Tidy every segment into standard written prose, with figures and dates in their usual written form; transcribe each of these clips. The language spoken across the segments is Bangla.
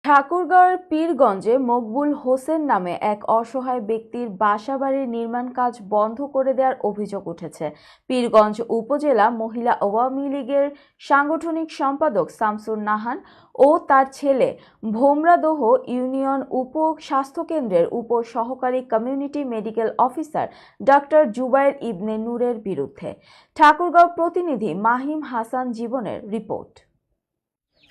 ঠাকুরগাঁওয়ের পীরগঞ্জে মকবুল হোসেন নামে এক অসহায় ব্যক্তির বাসাবাড়ির নির্মাণ কাজ বন্ধ করে দেওয়ার অভিযোগ উঠেছে। পীরগঞ্জ উপজেলা মহিলা আওয়ামী লীগের সাংগঠনিক সম্পাদক শামসুন নাহার ও তার ছেলে ভোমরাদহ ইউনিয়ন উপ স্বাস্থ্যকেন্দ্রের উপ সহকারী community medical officer doctor Zubair Ibne নূরের বিরুদ্ধে। ঠাকুরগাঁও প্রতিনিধি মাহিম হাসান জীবনের রিপোর্ট।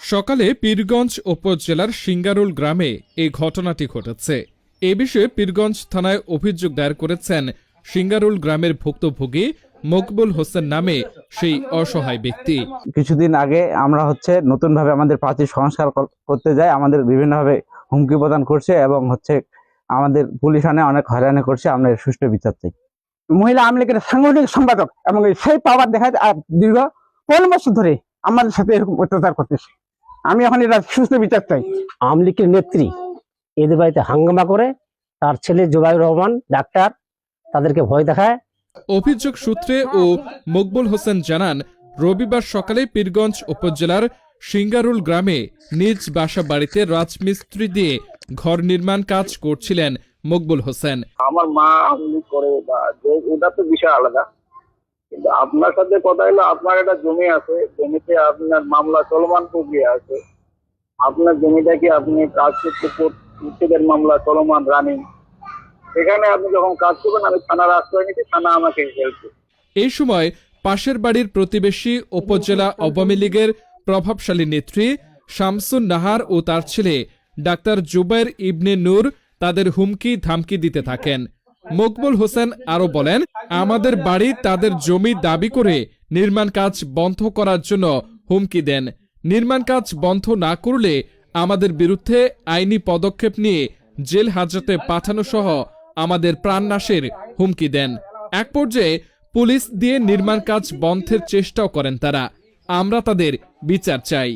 সকালে পীরগঞ্জ উপজেলার সিঙ্গারুল গ্রামে এই ঘটনাটি ঘটেছে। এ বিষয়ে পীরগঞ্জ থানায় অভিযোগ দায়ের করেছেন সিঙ্গারুল গ্রামের ভুক্তভোগী মকবুল হোসেন নামে সেই অসহায় ব্যক্তি। কিছুদিন আগে আমরা নতুনভাবে আমাদের প্রাচীর সংস্কার করতে যাই, আমাদের বিভিন্নভাবে হুমকি প্রদান করছে এবং আমাদের পুলিশ আনে অনেক হয়রানি করছে। আমরা এর সুষ্ঠু বিচার চাই। মহিলা আওয়ামী লীগের সাংগঠনিক সম্পাদক এবং সেই পাওয়ার দেখায় দীর্ঘ 15 বছর ধরে আমাদের সাথে এরকম অত্যাচার করতেছে। আমি এখন এটা সুষ্ঠু বিচার চাই। আওয়ামী লীগের নেত্রী এদের বাড়িতে হাঙ্গামা করে, তার ছেলে জুবাইর রহমান ডাক্তার তাদেরকে ভয় দেখায়। অভিযোগ সূত্রে ও মকবুল হোসেন জানান, রবিবার সকালে পীরগঞ্জ উপজেলার সিঙ্গারুল গ্রামে নিজ বাসা বাড়িতে রাজমিস্ত্রি দিয়ে ঘর নির্মাণ কাজ করছিলেন মকবুল হোসেন। আমার মা আওয়ামী করে ওটা তো বিষয় আলাদা, কিন্তু আপনার সাথে কথা হলো আপনার একটা জমি আছে, জমিতে আপনার মামলা চলমান প্রক্রিয়া আছে। আপনার জমিটা কি আপনি কাজ করতে মামলা চলমান রানিং, সেখানে আপনি যখন কাজ করবেন আমি থানার আশ্রয় নিচ্ছি, থানা আমাকে হেল্প। এই সময় পাশের বাড়ির প্রতিবেশী উপজেলা আওয়ামী লীগের প্রভাবশালী নেত্রী শামসুন নাহার ও তার ছেলে ডাক্তার জুবায়ের ইবনে নূর তাদের হুমকি ধামকি দিতে থাকেন। মকবুল হোসেন আরো বলেন, আমাদের বাড়ি তাদের জমি দাবি করে নির্মাণ কাজ বন্ধ করার জন্য হুমকি দেন। নির্মাণ কাজ বন্ধ না করলে আমাদের বিরুদ্ধে আইনি পদক্ষেপ নিয়ে জেল হাজতে পাঠানো সহ আমাদের প্রাণনাশের হুমকি দেন। এক পর্যায়ে পুলিশ দিয়ে নির্মাণ কাজ বন্ধের চেষ্টাও করেন তারা। আমরা তাদের বিচার চাই।